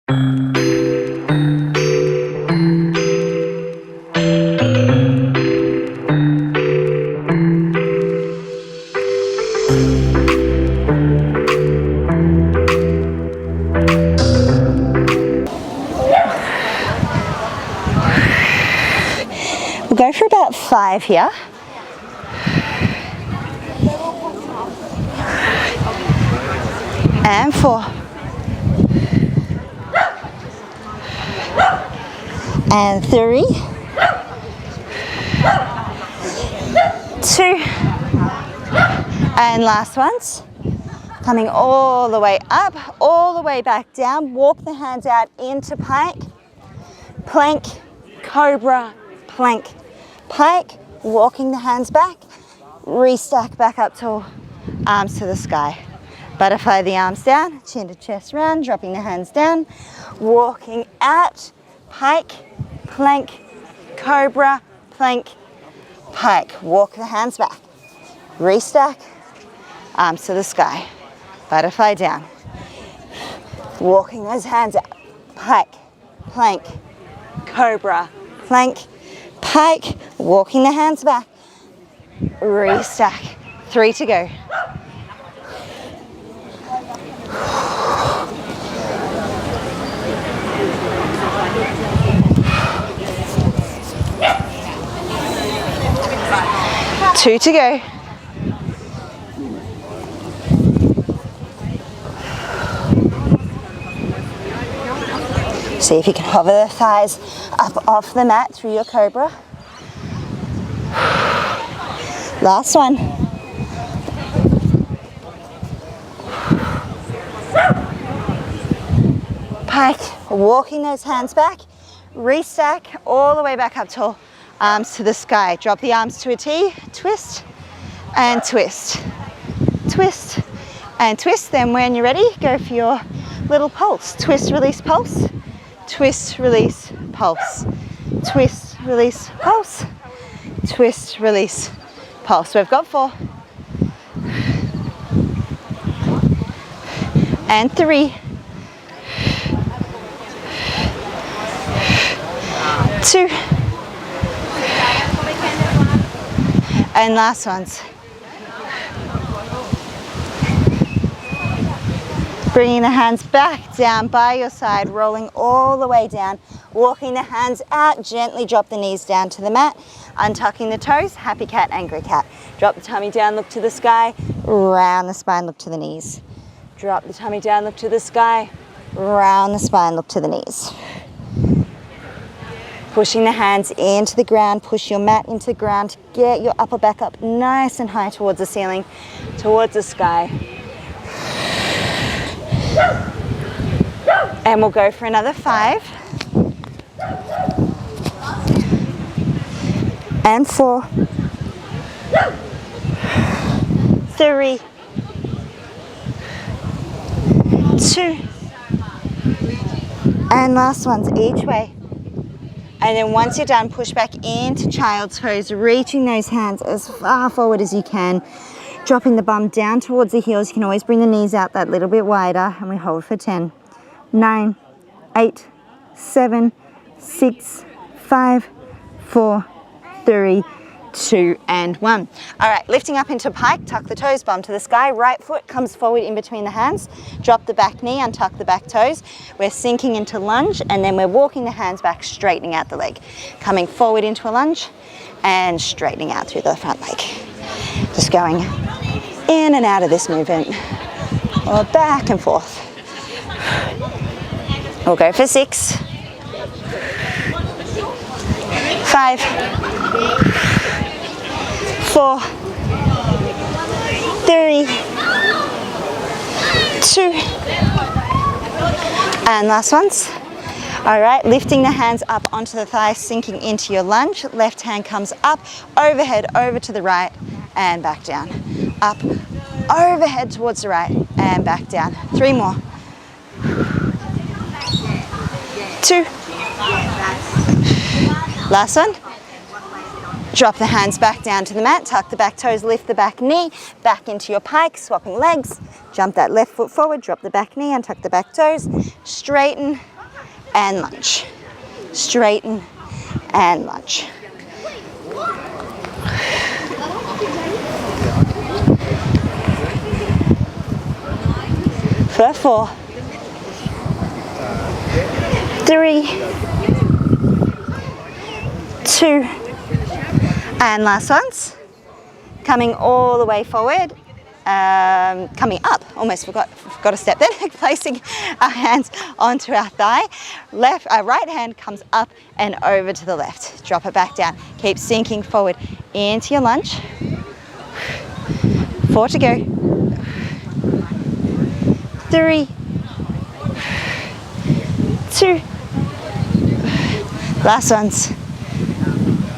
We'll go for about 5 here. And 4. And 3. 2. And last ones. Coming all the way up, all the way back down. Walk the hands out into pike, plank, cobra, plank, pike. Walking the hands back, restack back up tall, arms to the sky. Butterfly the arms down, chin to chest round, dropping the hands down. Walking out, pike, plank, cobra, plank, pike. Walk the hands back, restack, arms to the sky. Butterfly down. Walking those hands out. Pike, plank, cobra, plank, pike. Walking the hands back. Restack. 3 to go. Two to go. See if you can hover the thighs up off the mat through your cobra. Last one. Pike, walking those hands back, restack all the way back up tall, arms to the sky. Drop the arms to a T, twist and twist, twist and twist. Then when you're ready, go for your little pulse. Twist, release, pulse. Twist, release, pulse. Twist, release, pulse. Twist, release, pulse. We've got 4. And 3. 2. And last ones. Bringing the hands back down by your side, rolling all the way down, walking the hands out, gently drop the knees down to the mat, untucking the toes, happy cat, angry cat. Drop the tummy down, look to the sky, round the spine, look to the knees. Drop the tummy down, look to the sky, round the spine, look to the knees. Pushing the hands into the ground, push your mat into the ground, get your upper back up nice and high towards the ceiling, towards the sky. And we'll go for another 5. And 4. 3. 2. And last ones each way. And then once you're done, push back into child's pose, reaching those hands as far forward as you can. Dropping the bum down towards the heels. You can always bring the knees out that little bit wider, and we hold for 10, 9, 8, 7, 6, 5, 4, 3, 2, and 1. All right, lifting up into pike, tuck the toes, bum to the sky. Right foot comes forward in between the hands. Drop the back knee, untuck the back toes. We're sinking into lunge, and then we're walking the hands back, straightening out the leg. Coming forward into a lunge and straightening out through the front leg. Just going in and out of this movement, or back and forth. We'll go for 6, 5, 4, 3, 2, and last ones. All right, lifting the hands up onto the thighs, sinking into your lunge. Left hand comes up, overhead, over to the right, and back down. Up, overhead towards the right, and back down. 3 more. 2. Last one. Drop the hands back down to the mat, tuck the back toes, lift the back knee, back into your pike, swapping legs. Jump that left foot forward, drop the back knee, untuck the back toes, straighten, and lunge. Straighten and lunge. For 4, 3, 2, and last ones. Coming all the way forward, coming up, almost forgot a step then, placing our hands onto our thigh. Right hand comes up and over to the left. Drop it back down. Keep sinking forward into your lunge. 4 to go. 3, 2, last ones.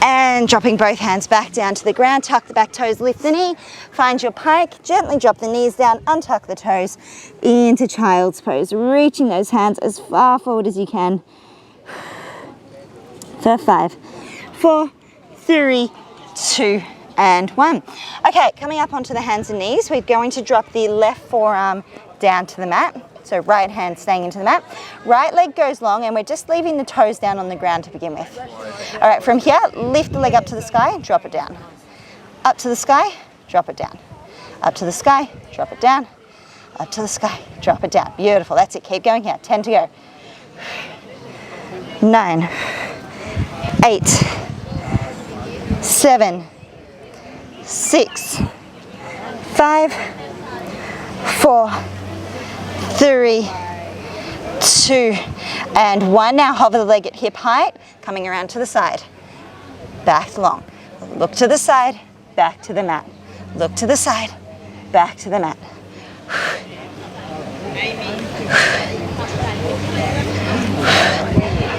And dropping both hands back down to the ground, tuck the back toes, lift the knee, find your pike, gently drop the knees down, untuck the toes into child's pose, reaching those hands as far forward as you can. For 5, 4, 3, 2, and 1. Okay, coming up onto the hands and knees, we're going to drop the left forearm down to the mat. So right hand staying into the mat. Right leg goes long and we're just leaving the toes down on the ground to begin with. All right, from here, lift the leg up to the sky, drop it down. Up to the sky, drop it down. Up to the sky, drop it down. Up to the sky, drop it down. Beautiful, that's it, keep going here. 10 to go. 9, 8, 7, 6, 5, 4, 3, 2, and 1. Now hover the leg at hip height, coming around to the side. Back long. Look to the side, back to the mat. Look to the side, back to the mat.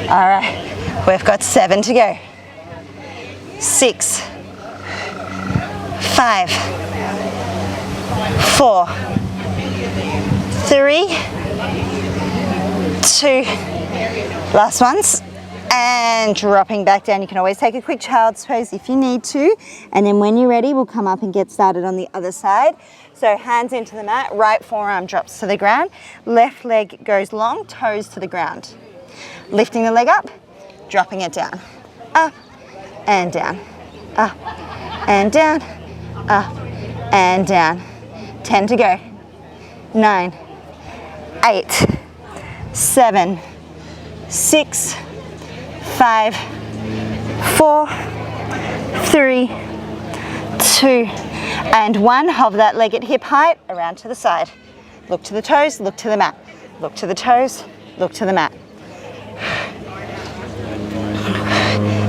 All right, we've got 7 to go. 6, 5, 4, 3, 2, last ones, and dropping back down. You can always take a quick child's pose if you need to, and then when you're ready, we'll come up and get started on the other side. So hands into the mat, right forearm drops to the ground, left leg goes long, toes to the ground. Lifting the leg up, dropping it down, up and down, up and down, up and down. 10 to go. 9, 8, 7, 6, 5, 4, 3, 2, and 1. Hover that leg at hip height, around to the side. Look to the toes, look to the mat. Look to the toes, look to the mat.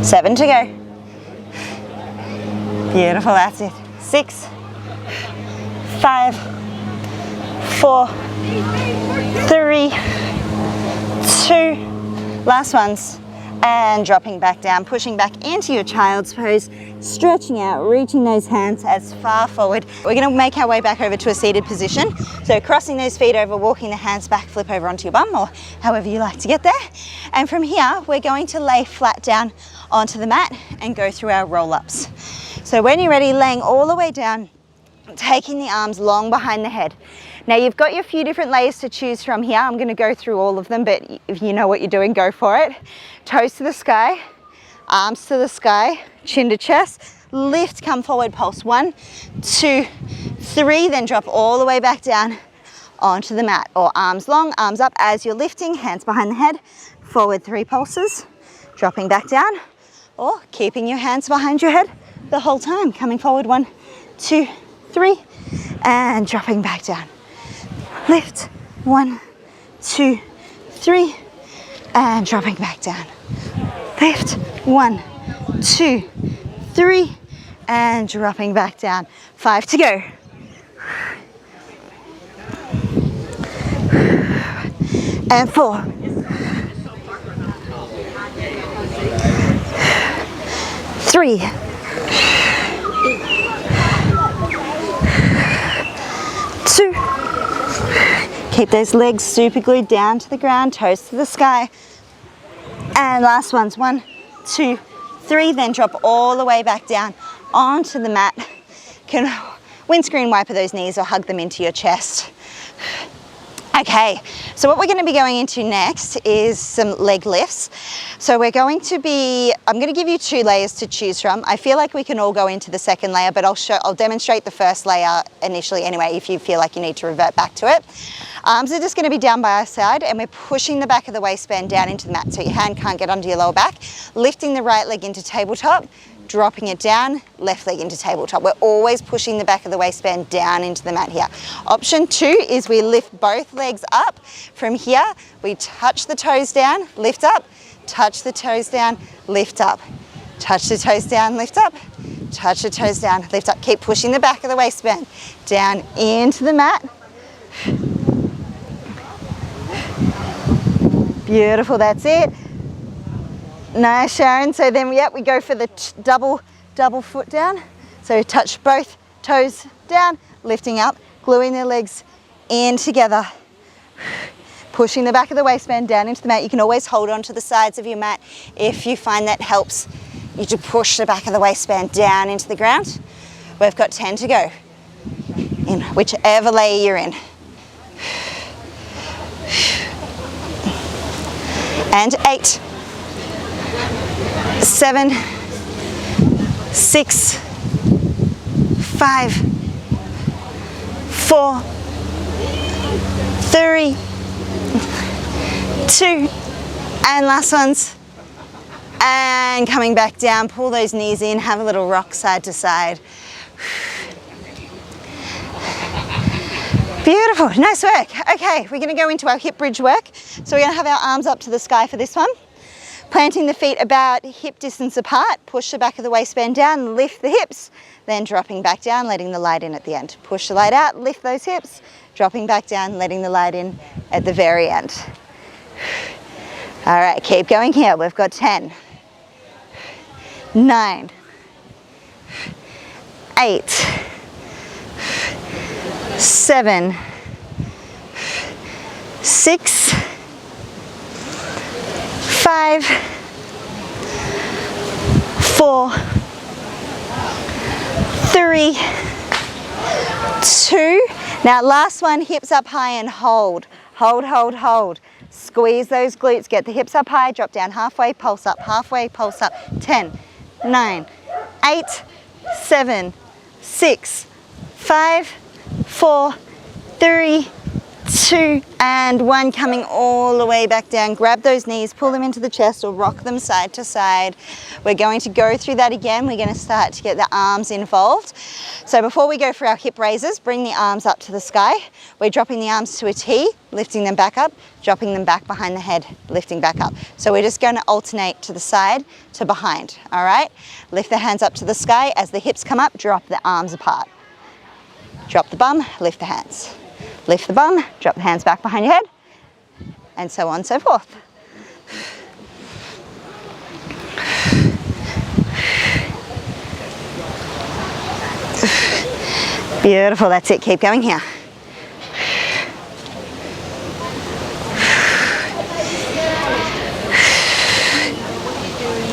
7 to go. Beautiful, that's it. 6, 5, 4, 3, 2, last ones, and dropping back down, pushing back into your child's pose, stretching out, reaching those hands as far forward. We're going to make our way back over to a seated position. So crossing those feet over, walking the hands back, flip over onto your bum, or however you like to get there. And from here, we're going to lay flat down onto the mat and go through our roll-ups. So when you're ready, laying all the way down, taking the arms long behind the head. Now you've got your few different layers to choose from here. I'm going to go through all of them, but if you know what you're doing, go for it. Toes to the sky, arms to the sky, chin to chest, lift, come forward, pulse. 1, 2, 3, then drop all the way back down onto the mat, or arms long, arms up as you're lifting, hands behind the head, forward 3 pulses, dropping back down, or keeping your hands behind your head the whole time, coming forward. 1, 2, 3, and dropping back down. Lift, 1, 2, 3, and dropping back down. Lift, 1, 2, 3, and dropping back down. 5 to go. And 4. 3. 2. Keep those legs super glued down to the ground, toes to the sky. And last ones, 1, 2, 3, then drop all the way back down onto the mat. Can windscreen wiper those knees or hug them into your chest. Okay, so what we're going to be going into next is some leg lifts. So we're going to be, I'm going to give you 2 layers to choose from. I feel like we can all go into the second layer, but I'll demonstrate the first layer initially anyway if you feel like you need to revert back to it. Arms are just going to be down by our side, and we're pushing the back of the waistband down into the mat so your hand can't get under your lower back. Lifting the right leg into tabletop, dropping it down, left leg into tabletop. We're always pushing the back of the waistband down into the mat here. Option 2 is we lift both legs up. From here, we touch the toes down, lift up, touch the toes down, lift up, touch the toes down, lift up, touch the toes down, lift up. Keep pushing the back of the waistband down into the mat. Beautiful, that's it. Nice, Sharon. So then, we go for the double foot down. So touch both toes down, lifting up, gluing the legs in together, pushing the back of the waistband down into the mat. You can always hold on to the sides of your mat if you find that helps you to push the back of the waistband down into the ground. We've got 10 to go in whichever layer you're in. And 8, 7, 6, 5, 4, 3, 2, and last ones. And coming back down, pull those knees in, have a little rock side to side. Beautiful, nice work. Okay, we're gonna go into our hip bridge work. So we're gonna have our arms up to the sky for this one. Planting the feet about hip distance apart, push the back of the waistband down, lift the hips, then dropping back down, letting the light in at the end. Push the light out, lift those hips, dropping back down, letting the light in at the very end. All right, keep going here. We've got 10, 9, 8, 7, 6, 5, 4, 3, 2. Now last one, hips up high and hold. Hold, hold, hold. Squeeze those glutes, get the hips up high, drop down halfway, pulse up, halfway, pulse up. 10, 9, 8, 7, 6, 5, 4, 3, 2, and 1. Coming all the way back down. Grab those knees, pull them into the chest or rock them side to side. We're going to go through that again. We're going to start to get the arms involved. So before we go for our hip raises, bring the arms up to the sky. We're dropping the arms to a T, lifting them back up, dropping them back behind the head, lifting back up. So we're just going to alternate to the side to behind, all right? Lift the hands up to the sky. As the hips come up, drop the arms apart. Drop the bum, lift the hands. Lift the bum, drop the hands back behind your head, and so on and so forth. Beautiful, that's it, keep going here.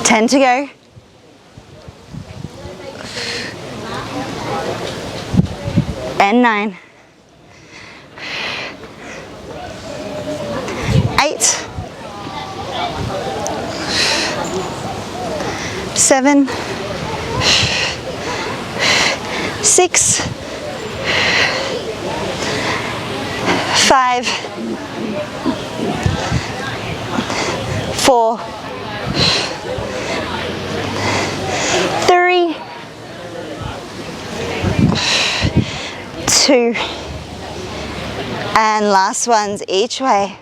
Ten to go. And 9, 8, 7, 6, 5, 4, 3, 2, and last ones each way.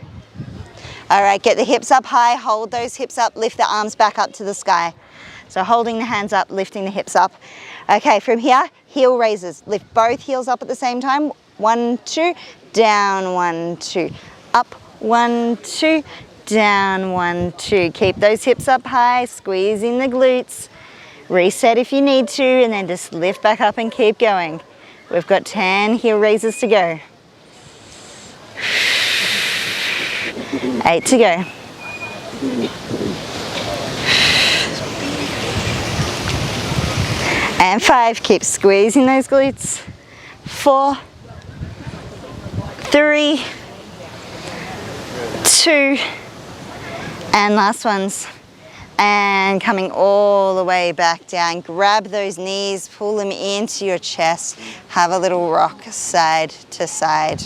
All right, get the hips up high, hold those hips up, lift the arms back up to the sky. So holding the hands up, lifting the hips up. Okay, from here, heel raises. Lift both heels up at the same time. 1, 2, down, 1, 2, up, 1, 2, down, 1, 2. Keep those hips up high, squeezing the glutes. Reset if you need to, and then just lift back up and keep going. We've got 10 heel raises to go. 8 to go. And 5, keep squeezing those glutes. 4, 3, 2, and last ones. And coming all the way back down. Grab those knees, pull them into your chest. Have a little rock side to side.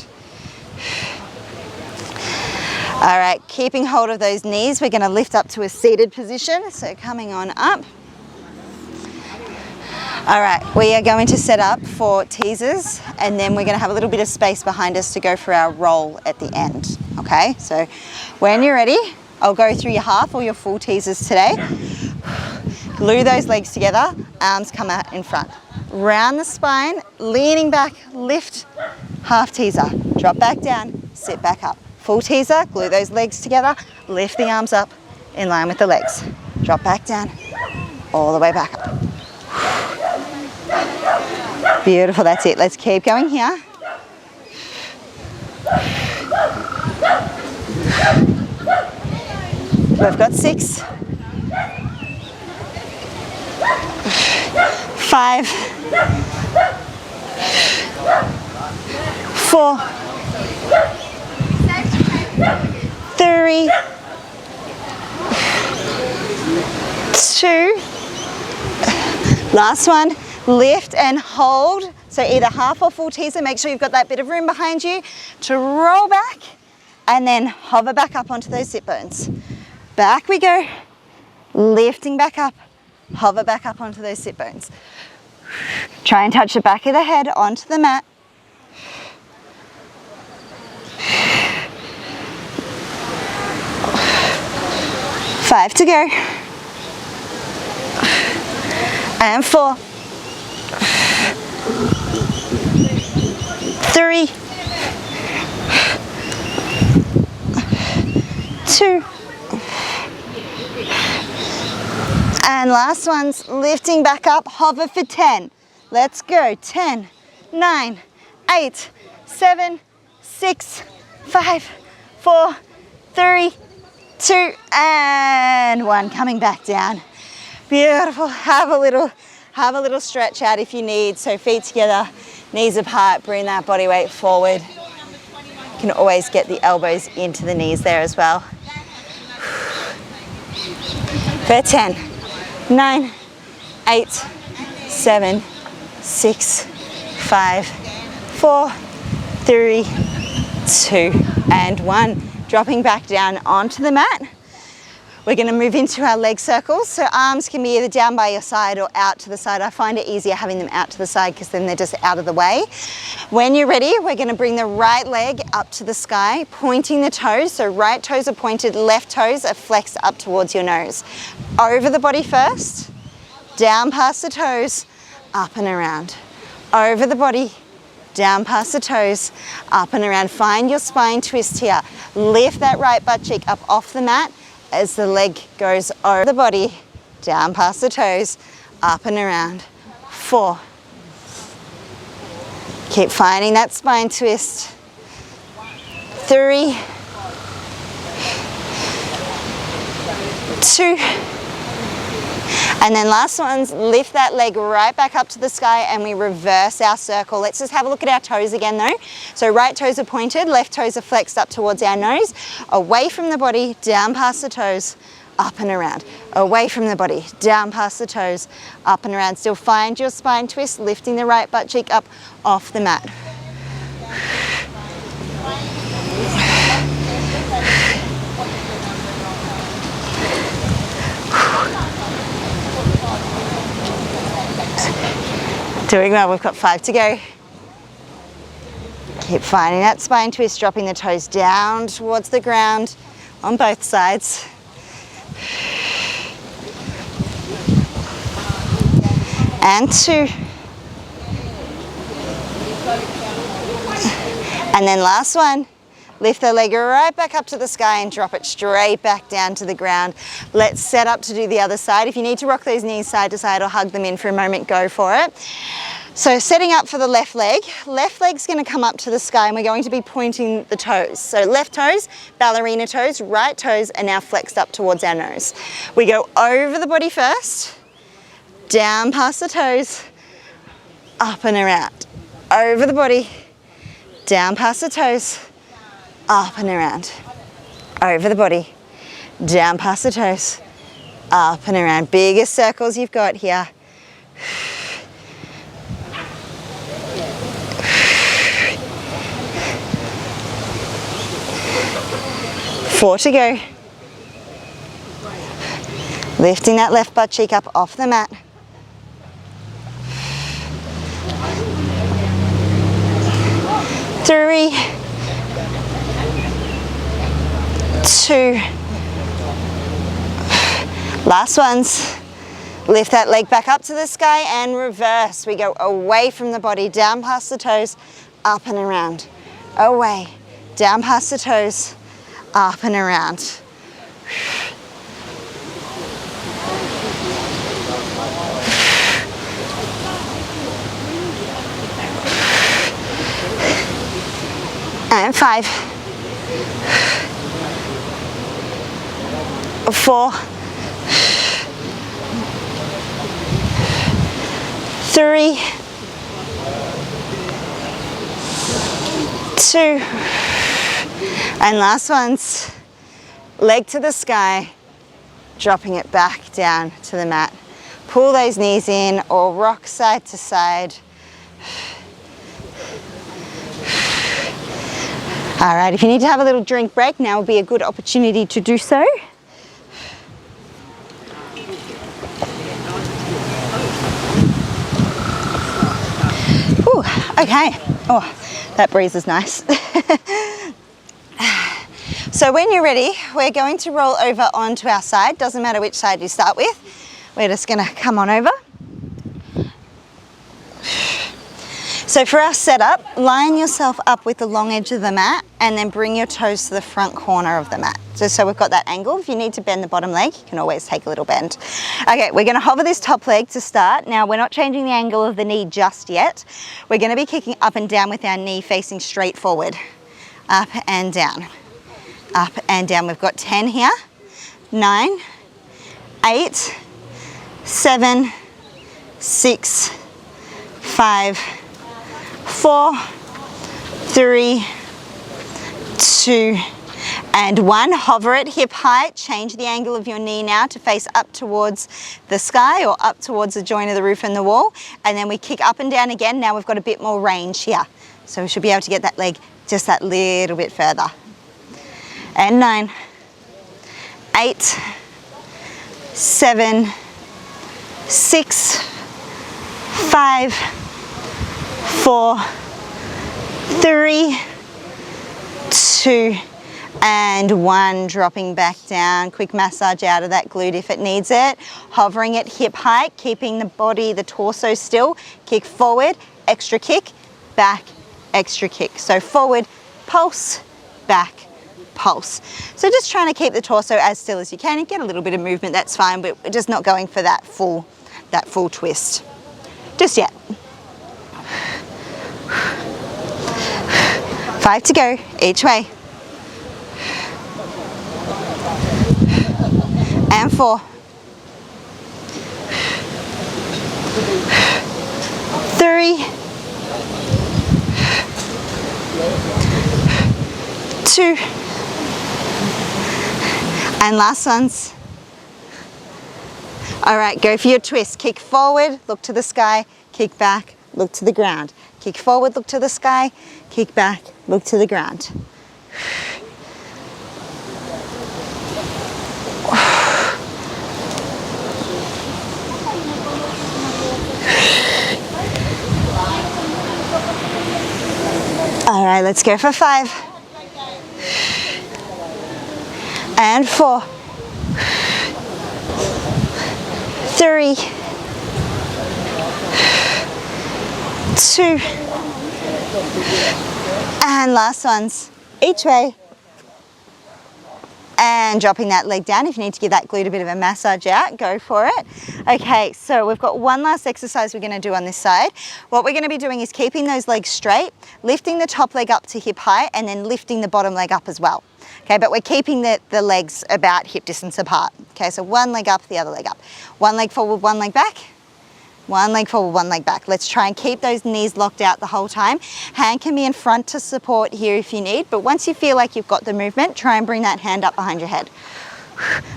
All right, keeping hold of those knees, we're going to lift up to a seated position. So coming on up. All right, we are going to set up for teasers, and then we're going to have a little bit of space behind us to go for our roll at the end. Okay, so when you're ready, I'll go through your half or your full teasers today. Glue those legs together, arms come out in front. Round the spine, leaning back, lift, half teaser. Drop back down, sit back up. Full teaser, glue those legs together, lift the arms up in line with the legs. Drop back down, all the way back up. Beautiful, that's it. Let's keep going here. We've got 6, 5, 4, 3, 2, last one, lift and hold. So either half or full teaser, make sure you've got that bit of room behind you to roll back and then hover back up onto those sit bones. Back we go, lifting back up, hover back up onto those sit bones. Try and touch the back of the head onto the mat. Five to go. And 4. 3. 2. And last one's lifting back up, hover for 10. Let's go. 10, 9, 8, 7, 6, 5, 4, 3, 2, and 1. Coming back down. Beautiful. Have a little stretch out if you need. So feet together, knees apart, bring that body weight forward. You can always get the elbows into the knees there as well. For 10, 9, 8, 7, 6, 5, 4, 3, 2, and 1. Dropping back down onto the mat. We're going to move into our leg circles. So arms can be either down by your side or out to the side. I find it easier having them out to the side because then they're just out of the way. When you're ready, we're going to bring the right leg up to the sky, pointing the toes. So right toes are pointed, left toes are flexed up towards your nose. Over the body first, down past the toes, up and around. Over the body, down past the toes, up and around. Find your spine twist here. Lift that right butt cheek up off the mat as the leg goes over the body, down past the toes, up and around. 4. Keep finding that spine twist. 3, 2, and then last one's lift that leg right back up to the sky and we reverse our circle. Let's just have a look at our toes again though. So right toes are pointed, left toes are flexed up towards our nose, away from the body, down past the toes, up and around. Away from the body, down past the toes, up and around. Still find your spine twist, lifting the right butt cheek up off the mat. Doing well, we've got 5 to go. Keep finding that spine twist, dropping the toes down towards the ground on both sides. And 2. And then last one. Lift the leg right back up to the sky and drop it straight back down to the ground. Let's set up to do the other side. If you need to rock those knees side to side or hug them in for a moment, go for it. So setting up for the left leg's going to come up to the sky and we're going to be pointing the toes. So left toes, ballerina toes, right toes are now flexed up towards our nose. We go over the body first, down past the toes, up and around. Over the body, down past the toes, up and around. over the body, down past the toes, up and around. Biggest circles you've got here. 4 to go. Lifting that left butt cheek up off the mat. 3, 2, last ones. Lift that leg back up to the sky and reverse. We go away from the body, down past the toes, up and around. Away, down past the toes, up and around. And 5, 4, 3, 2, and last ones. Leg to the sky, dropping it back down to the mat. Pull those knees in or rock side to side. All right, if you need to have a little drink break, now would be a good opportunity to do so. Ooh, okay. Oh, that breeze is nice. So when you're ready, we're going to roll over onto our side. Doesn't matter which side you start with. We're just gonna come on over. So for our setup, line yourself up with the long edge of the mat and then bring your toes to the front corner of the mat. So we've got that angle. If you need to bend the bottom leg, you can always take a little bend. Okay, we're gonna hover this top leg to start. Now we're not changing the angle of the knee just yet. We're gonna be kicking up and down with our knee facing straight forward. Up and down, up and down. We've got 10 here, 9, 8, 7, 6, 5, 4, 3, 2, and 1. Hover at hip height. Change the angle of your knee now to face up towards the sky or up towards the joint of the roof and the wall. And then we kick up and down again. Now we've got a bit more range here. So we should be able to get that leg just that little bit further. And 9, 8, 7, 6, 5, 4, 3, 2, and 1. Dropping back down. Quick massage out of that glute if it needs it. Hovering at hip height, keeping the body, the torso still. Kick forward, extra kick, back, extra kick. So forward, pulse, back, pulse. So just trying to keep the torso as still as you can and get a little bit of movement, that's fine, but we're just not going for that full twist just yet. 5 to go, each way. And 4. 3, 2, and last ones. All right, go for your twist. Kick forward, look to the sky, kick back, look to the ground. Kick forward, look to the sky, kick back, look to the ground. All right, let's go for 5. And 4. 3. 2. And last ones, each way. And dropping that leg down. If you need to give that glute a bit of a massage out, go for it. Okay, so we've got one last exercise we're going to do on this side. What we're going to be doing is keeping those legs straight, lifting the top leg up to hip height, and then lifting the bottom leg up as well. Okay, but we're keeping the legs about hip distance apart. Okay, so one leg up, the other leg up. One leg forward, one leg back. One leg forward, one leg back. Let's try and keep those knees locked out the whole time. Hand can be in front to support here if you need, but once you feel like you've got the movement, try and bring that hand up behind your head.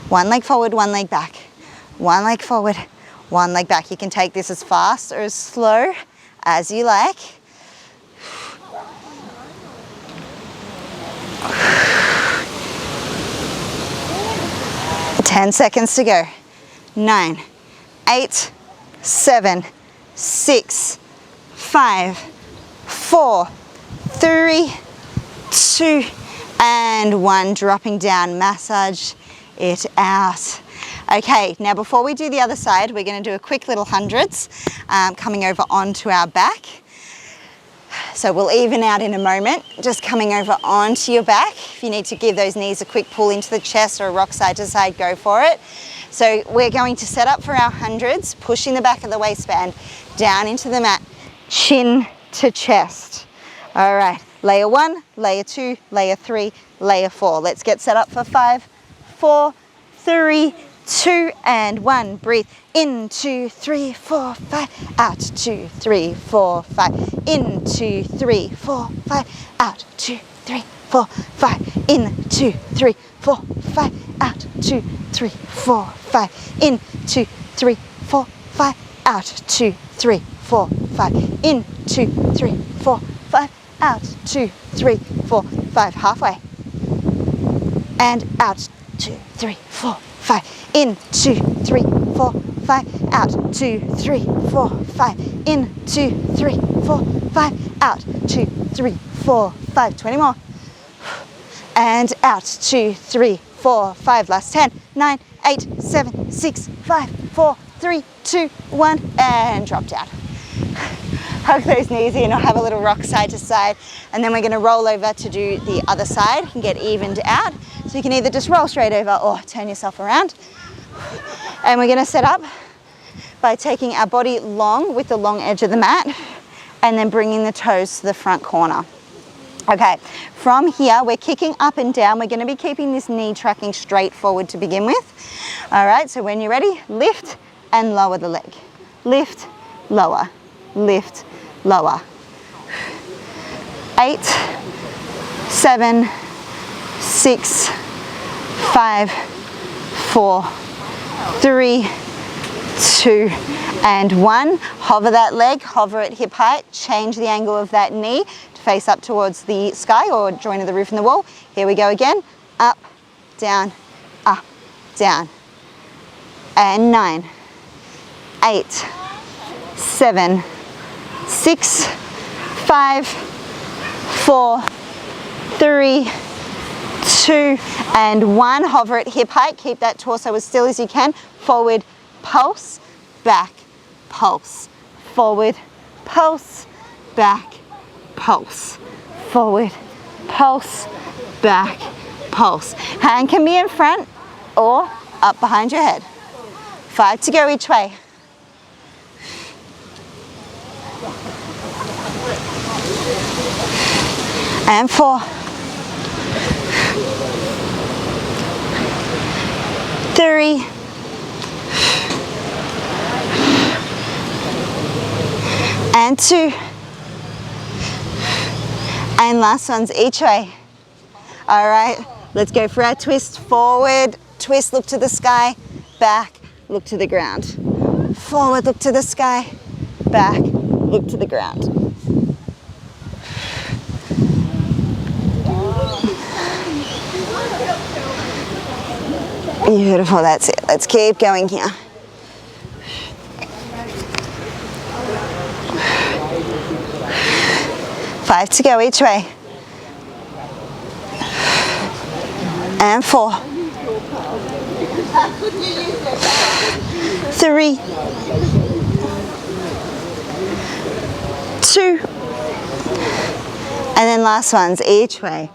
One leg forward, one leg back. One leg forward, one leg back. You can take this as fast or as slow as you like. 10 seconds to go. 9, 8, 7, 6, 5, 4, 3, 2, and 1. Dropping down, massage it out. Okay, now before we do the other side, we're going to do a quick little hundreds, coming over onto our back. So we'll even out in a moment, just coming over onto your back. If you need to give those knees a quick pull into the chest or a rock side to side, go for it. So we're going to set up for our hundreds, pushing the back of the waistband down into the mat, chin to chest. All right, layer 1, layer 2, layer 3, layer 4. Let's get set up for 5, 4, 3, 2, and 1. Breathe in, 2, 3, 4, 5, out, 2, 3, 4, 5, in, 2, 3, 4, 5, out, 2, 3, 4, 5, in, 2, 3, 4, 5, out, 2, 3, 4, 5, in, 2, 3, 4, 5, out, 2, 3, 4, 5, in, 2, 3, 4, 5, out, 2, 3, 4, 5, halfway, and out, 2, 3, 4, 5, in, 2, 3, 4, 5, out, 2, 3, 4, 5, in, 2, 3, 4, 5, out, 2, 3, 4, 5, 20 more, and out, 2, 3, 4, 5, last 10, 9, 8, 7, 6, 5, 4, 3, 2, 1, and drop down. Hug those knees in or have a little rock side to side, and then we're going to roll over to do the other side and get evened out. So you can either just roll straight over or turn yourself around. And we're going to set up by taking our body long with the long edge of the mat and then bringing the toes to the front corner. Okay, from here we're kicking up and down. We're going to be keeping this knee tracking straight forward to begin with. All right, so when you're ready, lift and lower the leg. Lift, lower, lift, lower. 8, 7, 6, 5, 4, 3, 2, and 1. Hover that leg, hover at hip height, change the angle of that knee to face up towards the sky or join of the roof and the wall. Here we go again. Up, down, and 9, 8, 7, 6, 5, 4, 3, 2, and 1. Hover at hip height. Keep that torso as still as you can. Forward, pulse, back, pulse. Forward, pulse, back, pulse. Forward, pulse, back, pulse. Hand can be in front or up behind your head. 5 to go each way. And 4. 3. And 2. And last one's each way. All right, let's go for our twist. Forward, twist, look to the sky. Back, look to the ground. Forward, look to the sky. Back, look to the ground. Beautiful, that's it. Let's keep going here. Five to go each way. And 4. 3. 2. And then last ones each way.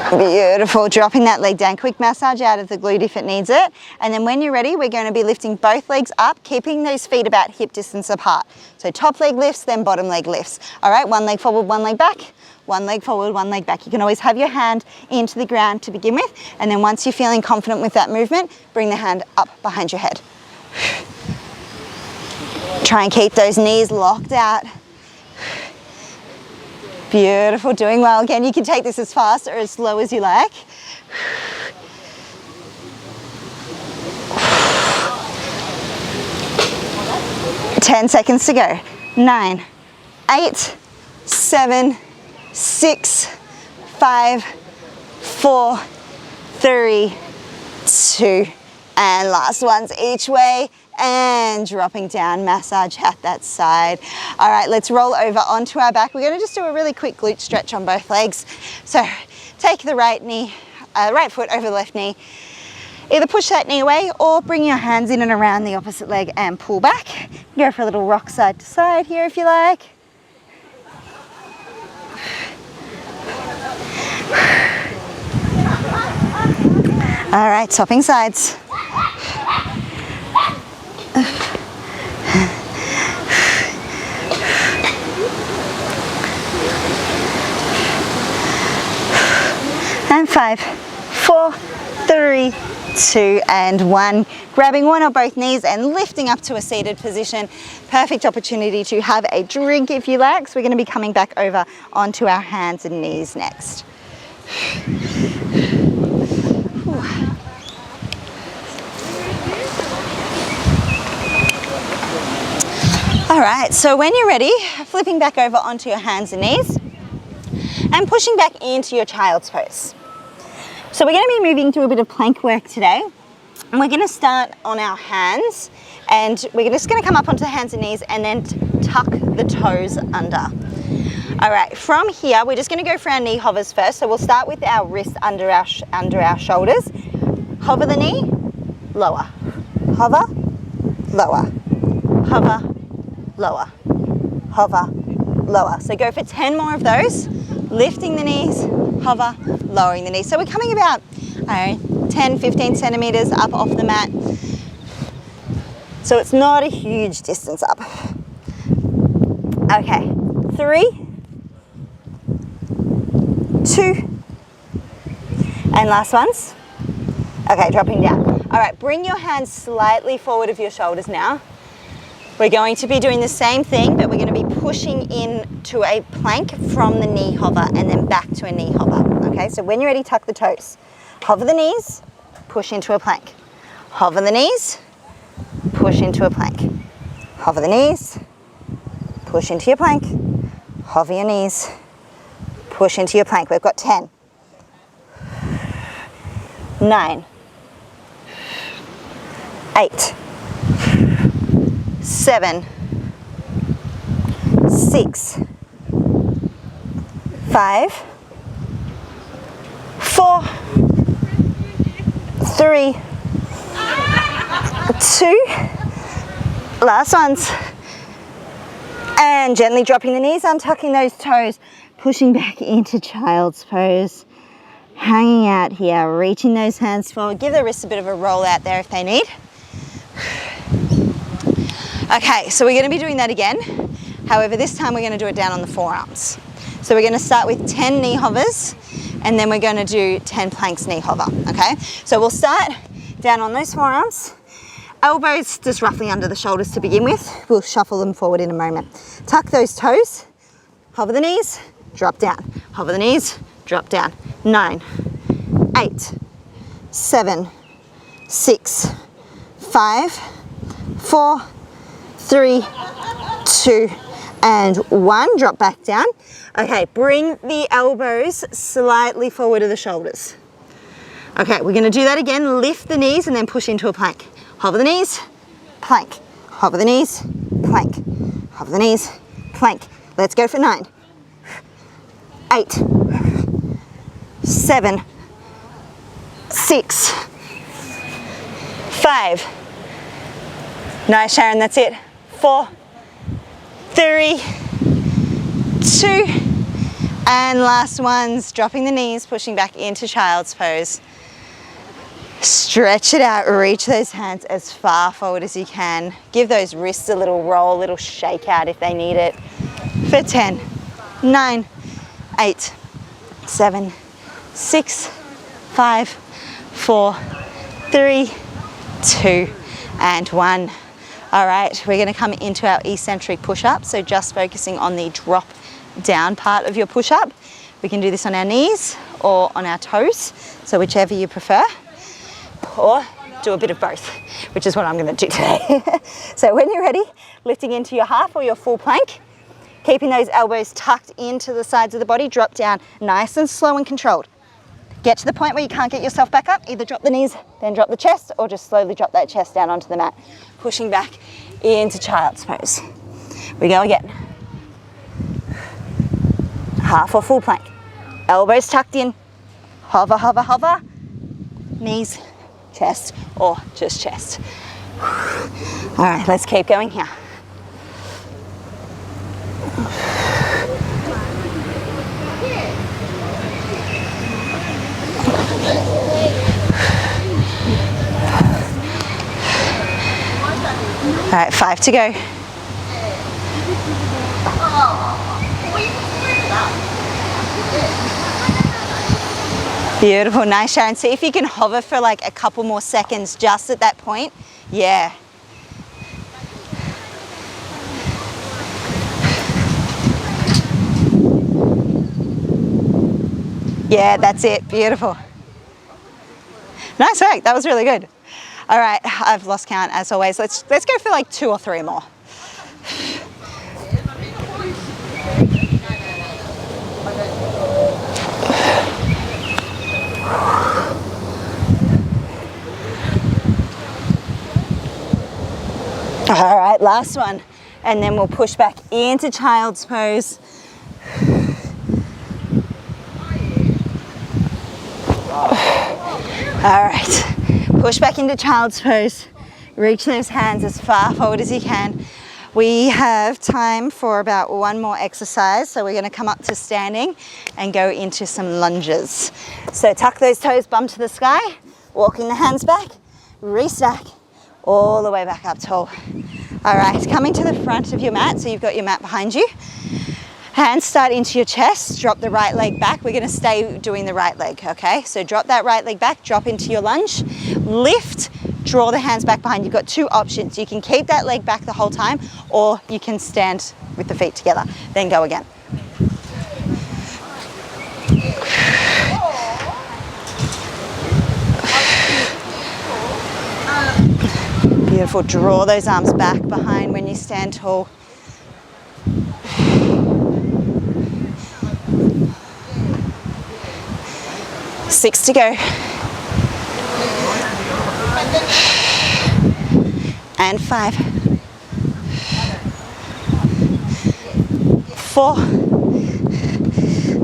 Beautiful, dropping that leg down. Quick massage out of the glute if it needs it. And then when you're ready, we're going to be lifting both legs up, keeping those feet about hip distance apart. So top leg lifts, then bottom leg lifts. All right, one leg forward, one leg back. One leg forward, one leg back. You can always have your hand into the ground to begin with. And then once you're feeling confident with that movement, bring the hand up behind your head. Try and keep those knees locked out. Beautiful, doing well. Again, you can take this as fast or as slow as you like. 10 seconds to go. 9, 8, 7, 6, 5, 4, 3, 2, and last ones each way, and dropping down, massage at that side. All right, let's roll over onto our back. We're gonna just do a really quick glute stretch on both legs. So take the right foot over the left knee. Either push that knee away or bring your hands in and around the opposite leg and pull back. Go for a little rock side to side here if you like. All right, swapping sides. And 5, 4, 3, 2, and 1. Grabbing one or both knees and lifting up to a seated position. Perfect opportunity to have a drink if you like. So we're going to be coming back over onto our hands and knees next. All right, so when you're ready, flipping back over onto your hands and knees and pushing back into your child's pose. So we're going to be moving to a bit of plank work today. And we're going to start on our hands, and we're just going to come up onto the hands and knees and then tuck the toes under. All right, from here, we're just going to go for our knee hovers first. So we'll start with our wrist under our shoulders. Hover the knee, lower. Hover, lower. Hover, lower. Hover, lower. So go for 10 more of those. Lifting the knees, hover, lowering the knees. So we're coming about, 10, 15 centimeters up off the mat. So it's not a huge distance up. Okay, 3, 2, and last ones. Okay, dropping down. All right, bring your hands slightly forward of your shoulders now. We're going to be doing the same thing, but we're going to be pushing into a plank from the knee hover and then back to a knee hover. Okay, so when you're ready, tuck the toes. Hover the knees, push into a plank. Hover the knees, push into a plank. Hover the knees, push into your plank. Hover your knees, push into your plank. We've got 10, 9, 8, 7, 6, 5, 4, 3, 2, last ones, and gently dropping the knees, untucking those toes, pushing back into child's pose, hanging out here, reaching those hands forward. Give the wrists a bit of a roll out there if they need. Okay, so we're going to be doing that again. However, this time we're going to do it down on the forearms. So we're going to start with 10 knee hovers, and then we're going to do 10 planks knee hover, okay? So we'll start down on those forearms, elbows just roughly under the shoulders to begin with. We'll shuffle them forward in a moment. Tuck those toes, hover the knees, drop down. Hover the knees, drop down. 9, 8, 7, 6, 5, 4, 3, 2, and 1. Drop back down. Okay, bring the elbows slightly forward to the shoulders. Okay, we're going to do that again. Lift the knees and then push into a plank. Hover the knees, plank. Hover the knees, plank. Hover the knees, plank. Let's go for 9, 8, 7, 6, 5. Nice, Sharon, that's it. 4, 3, 2, and last ones, dropping the knees, pushing back into child's pose. Stretch it out, reach those hands as far forward as you can. Give those wrists a little roll, a little shake out if they need it. For 10, 9, 8, 7, 6, 5, 4, 3, 2, and 1. All right, we're gonna come into our eccentric push-up. So just focusing on the drop down part of your push-up. We can do this on our knees or on our toes, so whichever you prefer, or do a bit of both, which is what I'm gonna do today. So when you're ready, lifting into your half or your full plank, keeping those elbows tucked into the sides of the body, drop down nice and slow and controlled. Get to the point where you can't get yourself back up, either drop the knees, then drop the chest, or just slowly drop that chest down onto the mat, pushing back into child's pose. We go again. Half or full plank. Elbows tucked in, hover, hover, hover, knees, chest, or just chest. All right, let's keep going here. All right, 5 to go. Beautiful, nice, Sharon. See if you can hover for like a couple more seconds just at that point. Yeah. Yeah, that's it, beautiful. Nice work, that was really good. All right, I've lost count as always. Let's go for like 2 or 3 more. All right, last one. And then we'll push back into child's pose. All right, push back into child's pose. Reach those hands as far forward as you can. We have time for about 1 more exercise. So we're gonna come up to standing and go into some lunges. So tuck those toes, bum to the sky, walking the hands back, restack, all the way back up tall. All right, coming to the front of your mat, so you've got your mat behind you. Hands start into your chest, drop the right leg back. We're gonna stay doing the right leg, okay? So drop that right leg back, drop into your lunge, lift, draw the hands back behind. You've got 2 options. You can keep that leg back the whole time, or you can stand with the feet together. Then go again. Beautiful, draw those arms back behind when you stand tall. Six to go. And 5. 4.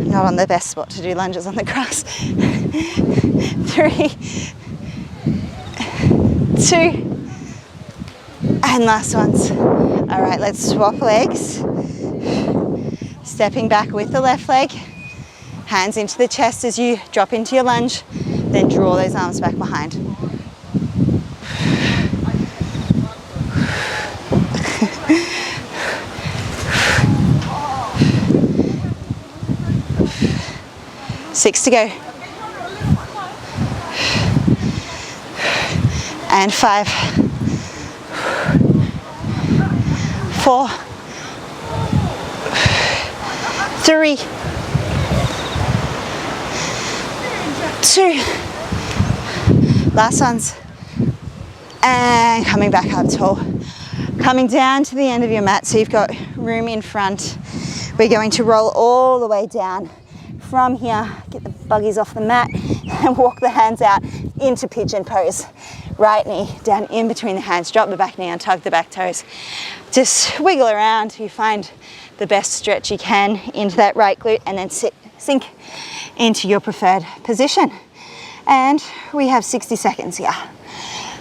Not on the best spot to do lunges on the grass. 3. 2. And last ones. All right, let's swap legs. Stepping back with the left leg. Hands into the chest as you drop into your lunge. Then draw those arms back behind. Six to go. And 5. 4. 3. 2. Last ones. And coming back up tall. Coming down to the end of your mat, so you've got room in front. We're going to roll all the way down. From here, get the buggies off the mat and walk the hands out into pigeon pose. Right knee down in between the hands, drop the back knee and tug the back toes. Just wiggle around till you find the best stretch you can into that right glute, and then sink into your preferred position. And we have 60 seconds here.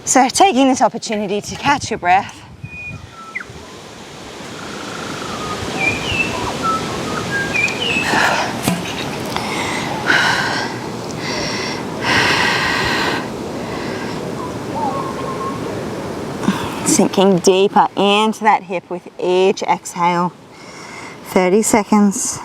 So taking this opportunity to catch your breath. Sinking deeper into that hip with each exhale. 30 seconds.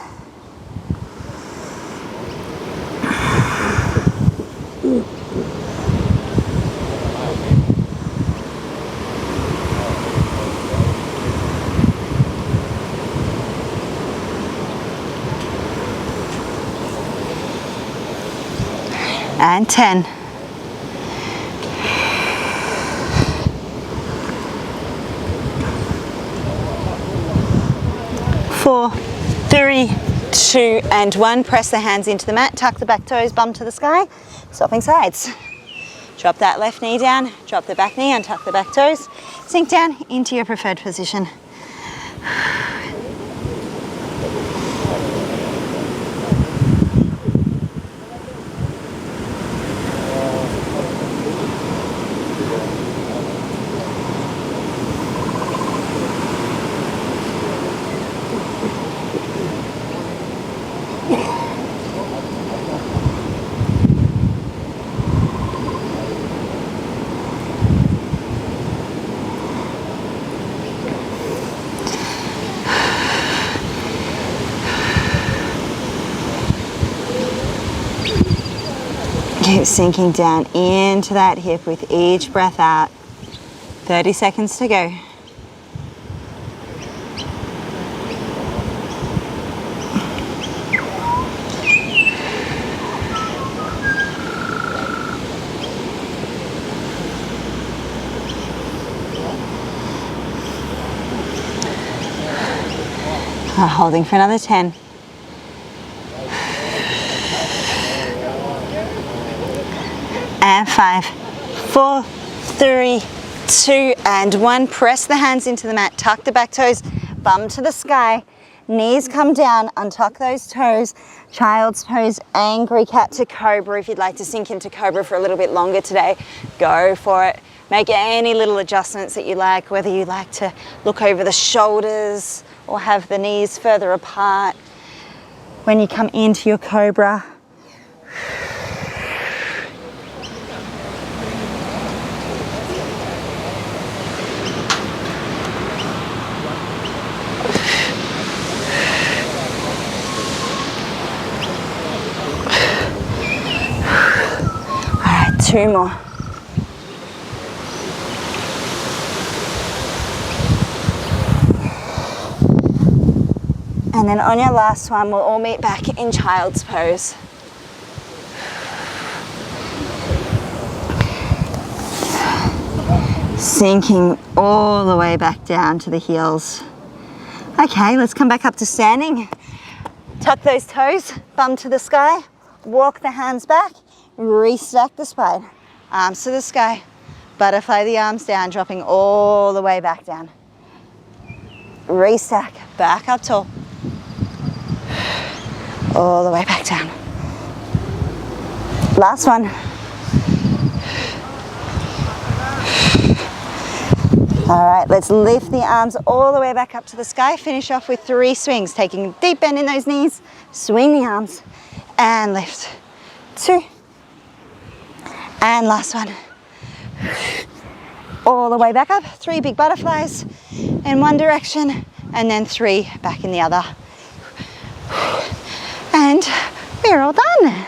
and 10. 4, 3, 2, and 1. Press the hands into the mat, tuck the back toes, bum to the sky, swapping sides. Drop that left knee down, drop the back knee, untuck the back toes, sink down into your preferred position. Keep sinking down into that hip with each breath out. 30 seconds to go. Holding for another 10. And 5, 4, 3, 2, and 1. Press the hands into the mat, tuck the back toes, bum to the sky, knees come down, untuck those toes, child's pose, angry cat to cobra. If you'd like to sink into cobra for a little bit longer today, go for it. Make any little adjustments that you like, whether you like to look over the shoulders or have the knees further apart. When you come into your cobra, two more. And then on your last one, we'll all meet back in child's pose. Sinking all the way back down to the heels. Okay, let's come back up to standing. Tuck those toes, bum to the sky, walk the hands back, restack the spine, arms to the sky, butterfly the arms down, dropping all the way back down. Restack, back up tall, all the way back down. Last one. All right, let's lift the arms all the way back up to the sky. Finish off with 3 swings, taking a deep bend in those knees, swing the arms, and lift. 2. And last one. All the way back up, 3 big butterflies in one direction, and then 3 back in the other. And we're all done.